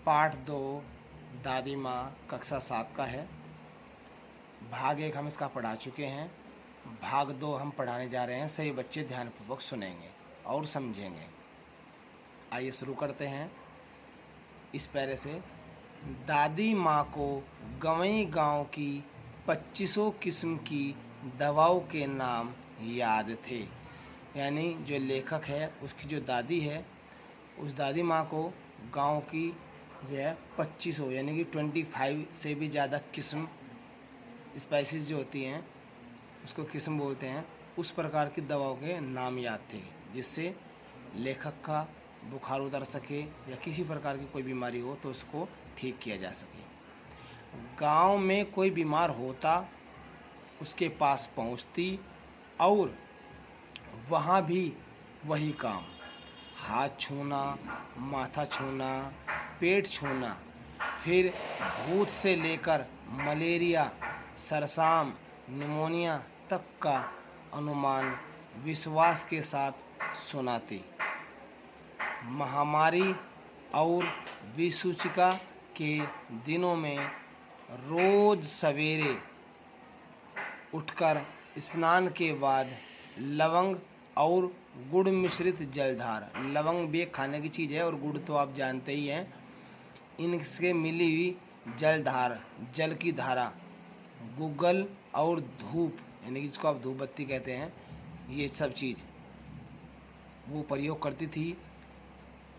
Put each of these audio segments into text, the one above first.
पाठ 2 दादी माँ कक्षा 7 का है। भाग 1 हम इसका पढ़ा चुके हैं। भाग 2 हम पढ़ाने जा रहे हैं। सभी बच्चे ध्यानपूर्वक सुनेंगे और समझेंगे। आइए शुरू करते हैं इस पैरे से। दादी माँ को गंवई गांव की 2500 किस्म की दवाओं के नाम याद थे। यानी जो लेखक है उसकी जो दादी है, उस दादी माँ को गांव की जो है 2500 यानी कि 25 से भी ज़्यादा किस्म, स्पाइसेस जो होती हैं उसको किस्म बोलते हैं, उस प्रकार की दवाओं के नाम याद थे, जिससे लेखक का बुखार उतर सके या किसी प्रकार की कोई बीमारी हो तो उसको ठीक किया जा सके। गांव में कोई बीमार होता उसके पास पहुंचती और वहाँ भी वही काम, हाथ छूना, माथा छूना, पेट छूना, फिर भूत से लेकर मलेरिया, सरसाम, निमोनिया तक का अनुमान विश्वास के साथ सुनाती। महामारी और विसूचिका के दिनों में रोज सवेरे उठकर स्नान के बाद लवंग और गुड़ मिश्रित जलधार, लवंग भी एक खाने की चीज़ है और गुड़ तो आप जानते ही हैं, इनसे मिली हुई जलधार, जल की धारा, गुग्गल और धूप यानी कि जिसको आप धूप बत्ती कहते हैं, ये सब चीज़ वो प्रयोग करती थी।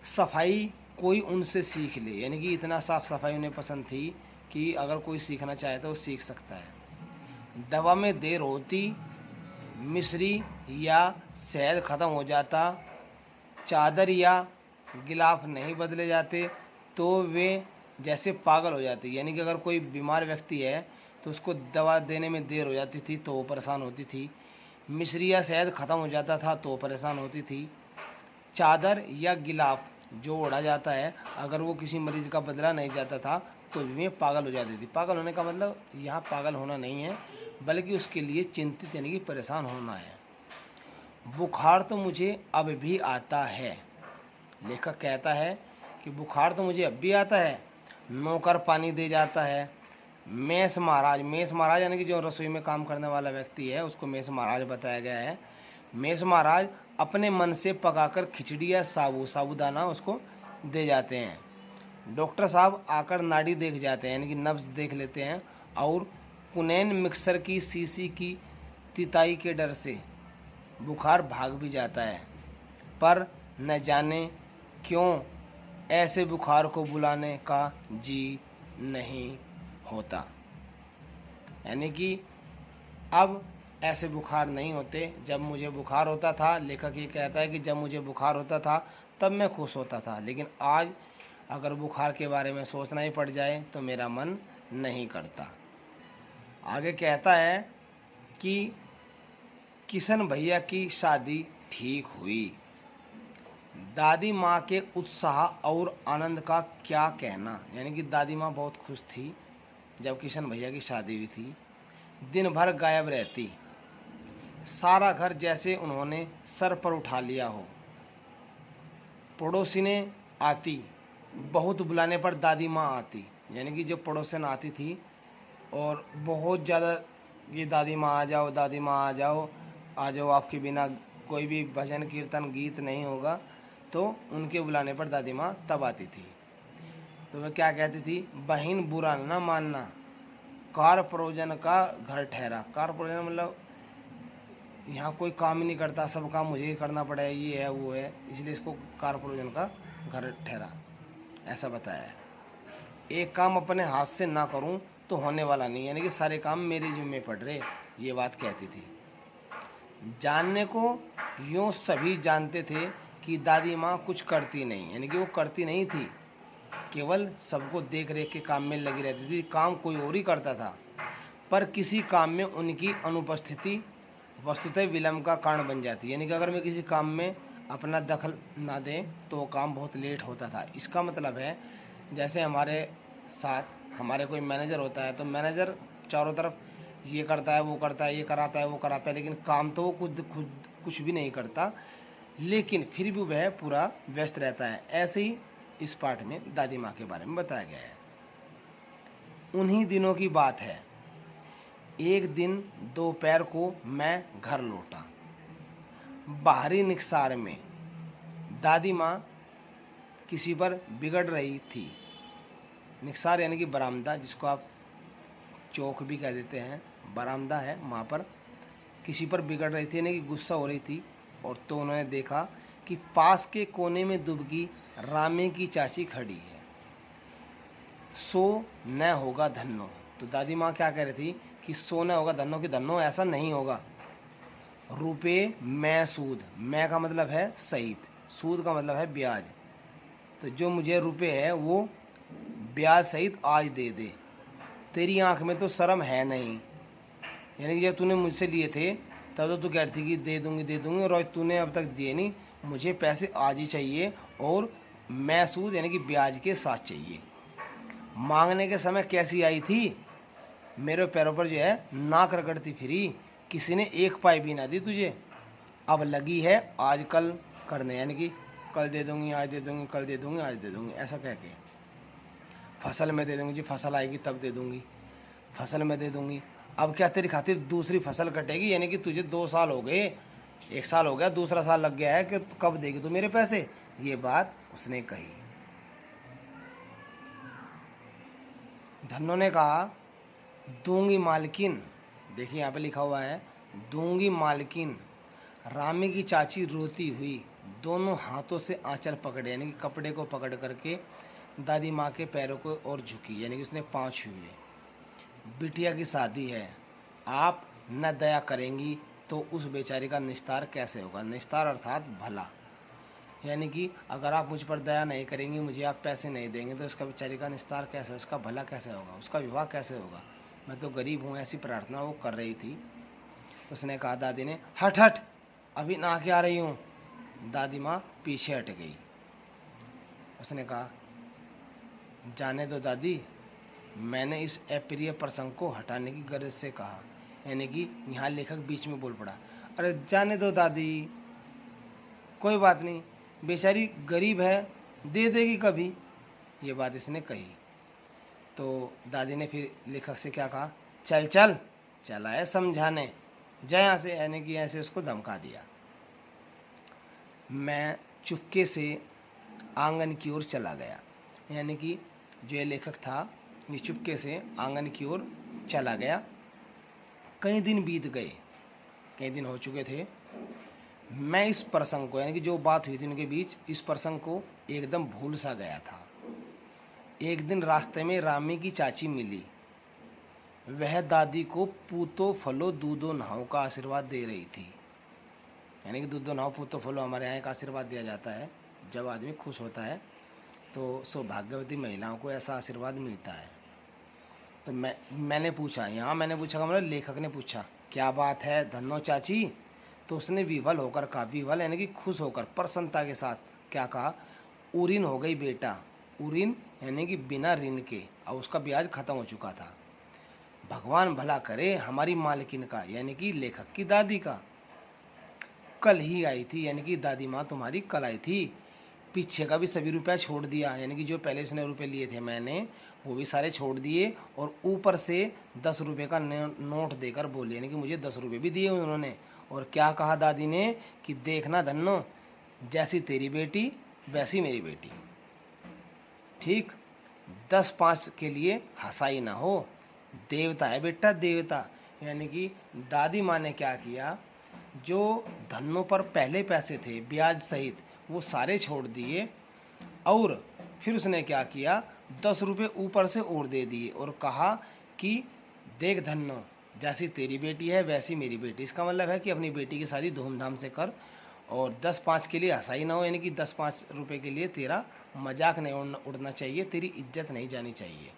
सफाई कोई उनसे सीख ले, यानी कि इतना साफ सफाई उन्हें पसंद थी कि अगर कोई सीखना चाहे तो वो सीख सकता है। दवा में देर होती, मिश्री या शहद ख़त्म हो जाता, चादर या गिलाफ नहीं बदले जाते तो वे जैसे पागल हो जाते। यानी कि अगर कोई बीमार व्यक्ति है तो उसको दवा देने में देर हो जाती थी तो वो परेशान होती थी। मिश्री या शहद ख़त्म हो जाता था तो परेशान होती थी। चादर या गिलाफ जो ओढ़ा जाता है, अगर वो किसी मरीज़ का बदला नहीं जाता था तो वे पागल हो जाती थी। पागल होने का मतलब यहाँ पागल होना नहीं है, बल्कि उसके लिए चिंतित यानी कि परेशान होना है। बुखार तो मुझे अब भी आता है, लेखक कहता है कि बुखार तो मुझे अब भी आता है। नौकर पानी दे जाता है। मेस महाराज यानी कि जो रसोई में काम करने वाला व्यक्ति है उसको मेस महाराज बताया गया है। मेस महाराज अपने मन से पकाकर खिचड़ी या साबूदाना उसको दे जाते हैं। डॉक्टर साहब आकर नाड़ी देख जाते हैं, यानी कि नब्ज देख लेते हैं, और कुनैन मिक्सर की शीशी की तिताई के डर से बुखार भाग भी जाता है। पर न जाने क्यों ऐसे बुखार को बुलाने का जी नहीं होता। यानी कि अब ऐसे बुखार नहीं होते। जब मुझे बुखार होता था, लेखक ये कहता है कि जब मुझे बुखार होता था तब मैं खुश होता था, लेकिन आज अगर बुखार के बारे में सोचना ही पड़ जाए तो मेरा मन नहीं करता। आगे कहता है कि किशन भैया की शादी ठीक हुई। दादी माँ के उत्साह और आनंद का क्या कहना। यानी कि दादी माँ बहुत खुश थी जब किशन भैया की शादी हुई थी। दिन भर गायब रहती, सारा घर जैसे उन्होंने सर पर उठा लिया हो। पड़ोसिने आती, बहुत बुलाने पर दादी माँ आती। यानी कि जब पड़ोसन आती थी और बहुत ज़्यादा ये दादी माँ आ जाओ, दादी माँ आ जाओ, आ जाओ, आपके बिना कोई भी भजन कीर्तन गीत नहीं होगा, तो उनके बुलाने पर दादी माँ तब आती थी। तो वह क्या कहती थी, बहन बुरा न मानना, कार परोजन का घर ठहरा। कार परोजन मतलब यहाँ कोई काम ही नहीं करता, सब काम मुझे ही करना पड़ेगा, ये है वो है, इसलिए इसको कार परोजन का घर ठहरा, ऐसा बताया है। एक काम अपने हाथ से ना करूं तो होने वाला नहीं, यानी कि सारे काम मेरे जिम्मे पड़ रहे, ये बात कहती थी। जानने को यूँ सभी जानते थे कि दादी माँ कुछ करती नहीं, यानी कि वो करती नहीं थी, केवल सबको देख रेख के काम में लगी रहती थी। काम कोई और ही करता था, पर किसी काम में उनकी अनुपस्थिति वस्तुतः विलम्ब का कारण बन जाती। यानी कि अगर मैं किसी काम में अपना दखल ना दें तो वो काम बहुत लेट होता था। इसका मतलब है जैसे हमारे साथ हमारे कोई मैनेजर होता है तो मैनेजर चारों तरफ ये करता है, वो करता है, ये कराता है, वो कराता है, लेकिन काम तो वो खुद कुछ भी नहीं करता, लेकिन फिर भी वह पूरा व्यस्त रहता है। ऐसे ही इस पाठ में दादी माँ के बारे में बताया गया है। उन्हीं दिनों की बात है, एक दिन दोपहर को मैं घर लौटा। बाहरी निकसार में दादी माँ किसी पर बिगड़ रही थी। निकसार यानी कि बरामदा, जिसको आप चौक भी कह देते हैं, बरामदा है, वहाँ पर किसी पर बिगड़ रही थी यानी कि गुस्सा हो रही थी। और तो उन्होंने देखा कि पास के कोने में दुबकी रामे की चाची खड़ी है। सो न होगा धन्नो। तो दादी माँ क्या कह रही थी कि सो न होगा धन्नो, कि धन्नो ऐसा नहीं होगा। रुपए मैं सूद, मैं का मतलब है सहित, सूद का मतलब है ब्याज। तो जो मुझे रुपए है वो ब्याज सहित आज दे दे। तेरी आंख में तो शर्म है नहीं, यानी कि जब तूने मुझसे लिए थे तब तो तू कह रही थी कि दे दूंगी, और आज तूने अब तक दिए नहीं। मुझे पैसे आज ही चाहिए, और मैं सूद यानी कि ब्याज के साथ चाहिए। मांगने के समय कैसी आई थी, मेरे पैरों पर जो है नाक रगड़ती फिरी, किसी ने एक पाई भी ना दी तुझे। अब लगी है आज कल करने, यानी कि कल दे दूंगी, आज दे दूंगी, कल दे दूंगी, आज दे दूंगी, ऐसा कह के। फसल में दे दूंगी जी, फसल आएगी तब दे दूंगी, फसल में दे दूंगी। अब क्या तेरी खातिर दूसरी फसल कटेगी, यानी कि तुझे 2 साल हो गए, 1 साल हो गया, दूसरा साल लग गया है कि कब देगी तू मेरे पैसे। ये बात उसने कही। धन्नो ने कहा दूंगी मालकिन, देखिए यहाँ पे लिखा हुआ है दूंगी मालकिन। रामी की चाची रोती हुई दोनों हाथों से आंचल पकड़े, यानी कि कपड़े को पकड़ करके दादी माँ के पैरों को और झुकी, यानी कि उसने 5 छुए। बिटिया की शादी है, आप न दया करेंगी तो उस बेचारी का निस्तार कैसे होगा। निस्तार अर्थात भला, यानी कि अगर आप मुझ पर दया नहीं करेंगी, मुझे आप पैसे नहीं देंगे, तो इसका बेचारी का निस्तार कैसे, उसका भला कैसे होगा, उसका विवाह कैसे होगा। मैं तो गरीब हूँ, ऐसी प्रार्थना वो कर रही थी। उसने कहा, दादी ने, हट हट, अभी नहा के आ रही हूँ। दादी माँ पीछे हट गई। उसने कहा, जाने दो दादी, मैंने इस अप्रिय प्रसंग को हटाने की गरज से कहा। यानी कि यहाँ लेखक बीच में बोल पड़ा, अरे जाने दो दादी, कोई बात नहीं, बेचारी गरीब है, दे देगी कभी। ये बात इसने कही। तो दादी ने फिर लेखक से क्या कहा, चल चल, चला है समझाने, जा यहाँ से, यानी कि ऐसे उसको धमका दिया। मैं चुपके से आंगन की ओर चला गया, यानी कि जो ये लेखक था ये चुपके से आंगन की ओर चला गया। कई दिन बीत गए, कई दिन हो चुके थे। मैं इस प्रसंग को, यानी कि जो बात हुई थी उनके बीच, इस प्रसंग को एकदम भूल सा गया था। एक दिन रास्ते में रामी की चाची मिली। वह दादी को पूतो फलो दूधो नहाओ का आशीर्वाद दे रही थी। यानी कि दूधो नहाओ पूतो फलो हमारे यहाँ का आशीर्वाद दिया जाता है। जब आदमी खुश होता है तो सौभाग्यवती महिलाओं को ऐसा आशीर्वाद मिलता है। तो मैंने पूछा, यहाँ मैंने पूछा का मतलब लेखक ने पूछा, क्या बात है धन्नो चाची। तो उसने विवल होकर कहा, विवल यानी कि खुश होकर, प्रसन्नता के साथ क्या कहा, उरीन हो गई बेटा। उरीन यानी कि बिना ऋण के, अब उसका ब्याज खत्म हो चुका था। भगवान भला करे हमारी मालकिन का, यानी कि लेखक की दादी का। कल ही आई थी, यानी कि दादी माँ तुम्हारी कल आई थी। पीछे का भी सभी रुपया छोड़ दिया, यानी कि जो पहले उसने रुपए लिए थे मैंने, वो भी सारे छोड़ दिए, और ऊपर से 10 रुपये का नोट देकर बोले, यानी कि मुझे 10 रुपये भी दिए उन्होंने। और क्या कहा दादी ने कि देखना धन्नो, जैसी तेरी बेटी वैसी मेरी बेटी, ठीक, 10-5 के लिए हंसाई ना हो, देवता है बेटा देवता। यानी कि दादी माँ ने क्या किया, जो धनों पर पहले पैसे थे ब्याज सहित वो सारे छोड़ दिए, और फिर उसने क्या किया, 10 रुपये ऊपर से और दे दिए, और कहा कि देख धन्नो, जैसी तेरी बेटी है वैसी मेरी बेटी। इसका मतलब है कि अपनी बेटी की शादी धूमधाम से कर, और 10-5 के लिए हंसाई ना हो, यानी कि 10-5 रुपये के लिए तेरा मजाक नहीं उड़ना चाहिए, तेरी इज्जत नहीं जानी चाहिए,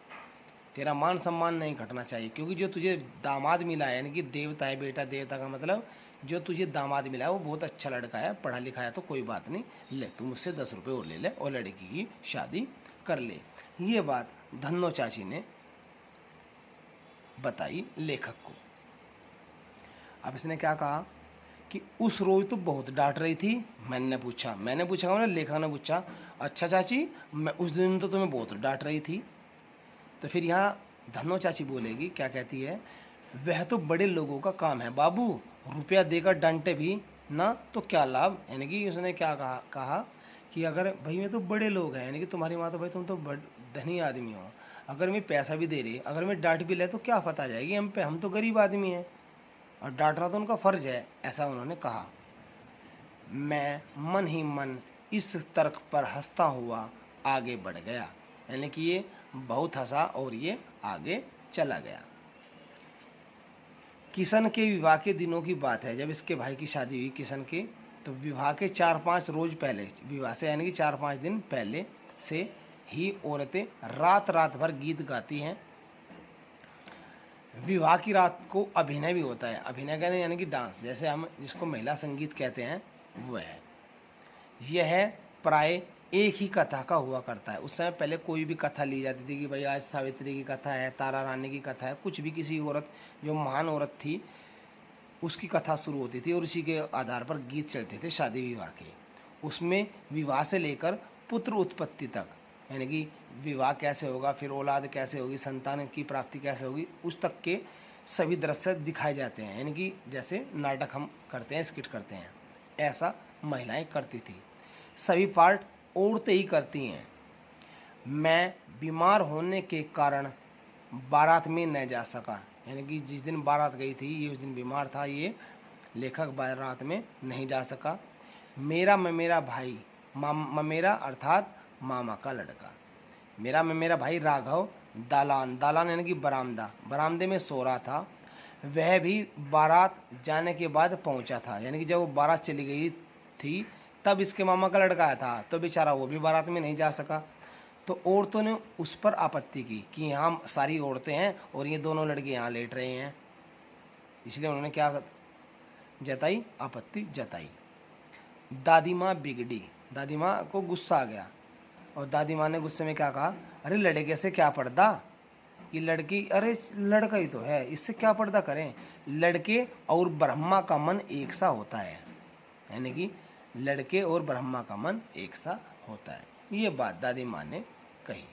तेरा मान सम्मान नहीं घटना चाहिए। क्योंकि जो तुझे दामाद मिला है, यानी कि देवता है बेटा, देवता का मतलब जो तुझे दामाद मिला है वो बहुत अच्छा लड़का है, पढ़ा लिखा है, तो कोई बात नहीं, ले तू मुझसे 10 रुपये और ले ले और लड़की की शादी कर ले। ये बात धन्नो चाची ने बताई लेखक को। अब इसने क्या कहा कि उस रोज तो बहुत डांट रही थी। मैंने पूछा मैंने लेखक ने पूछा, अच्छा चाची, मैं उस दिन तो तुम्हें बहुत डांट रही थी। तो फिर यहाँ धनो चाची बोलेगी, क्या कहती है, वह तो बड़े लोगों का काम है बाबू, रुपया देकर डांटे भी ना तो क्या लाभ। यानी कि उसने क्या कहा कि अगर भाई मैं तो बड़े लोग हैं, यानी कि तुम्हारी माँ तो भाई तुम तो धनी आदमी हो, अगर मैं पैसा भी दे रही, अगर मैं डांट भी ले तो क्या पता जाएगी हम पे, हम तो गरीब आदमी हैं और डांटना तो उनका फर्ज है, ऐसा उन्होंने कहा। मैं मन ही मन इस तर्क पर हंसता हुआ आगे बढ़ गया। यानी कि ये बहुत हंसा और ये आगे चला गया। किशन के विवाह के दिनों की बात है, जब इसके भाई की शादी हुई किशन के, तो विवाह के 4-5 रोज पहले, विवाह से यानी कि 4-5 दिन पहले से ही औरतें रात रात भर गीत गाती हैं। विवाह की रात को अभिनय भी होता है। अभिनय कहने यानी कि डांस, जैसे हम जिसको महिला संगीत कहते हैं वो है। यह प्राय एक ही कथा का हुआ करता है। उस समय पहले कोई भी कथा ली जाती थी कि भाई आज सावित्री की कथा है, तारा रानी की कथा है, कुछ भी किसी औरत जो महान औरत थी उसकी कथा शुरू होती थी और उसी के आधार पर गीत चलते थे शादी विवाह के। उसमें विवाह से लेकर पुत्र उत्पत्ति तक, यानी कि विवाह कैसे होगा, फिर औलाद कैसे होगी, संतान की प्राप्ति कैसे होगी, उस तक के सभी दृश्य दिखाए जाते हैं। यानी कि जैसे नाटक हम करते हैं, स्किट करते हैं, ऐसा महिलाएं करती थी। सभी पार्ट औरतें ही करती हैं। मैं बीमार होने के कारण बारात में न जा सका, यानी कि जिस दिन बारात गई थी ये उस दिन बीमार था, ये लेखक बारात में नहीं जा सका। मेरा भाई ममेरा अर्थात मामा का लड़का, मेरा भाई राघव दालान यानी कि बरामदे में सो रहा था। वह भी बारात जाने के बाद पहुंचा था, यानी कि जब वो बारात चली गई थी तब इसके मामा का लड़का आया था, तो बेचारा वो भी बारात में नहीं जा सका। तो औरतों ने उस पर आपत्ति की कि यहाँ सारी औरतें हैं और ये दोनों लड़के यहाँ लेट रहे हैं, इसलिए उन्होंने क्या जताई, आपत्ति जताई। दादी माँ बिगड़ी, दादी माँ को गुस्सा आ गया और दादी माँ ने गुस्से में क्या कहा, अरे लड़के से क्या पर्दा, ये लड़की, अरे लड़का ही तो है, इससे क्या पर्दा करें, लड़के और ब्रह्मा का मन एक सा होता है। यानी कि लड़के और ब्रह्मा का मन एक सा होता है, ये बात दादी माँ ने कही।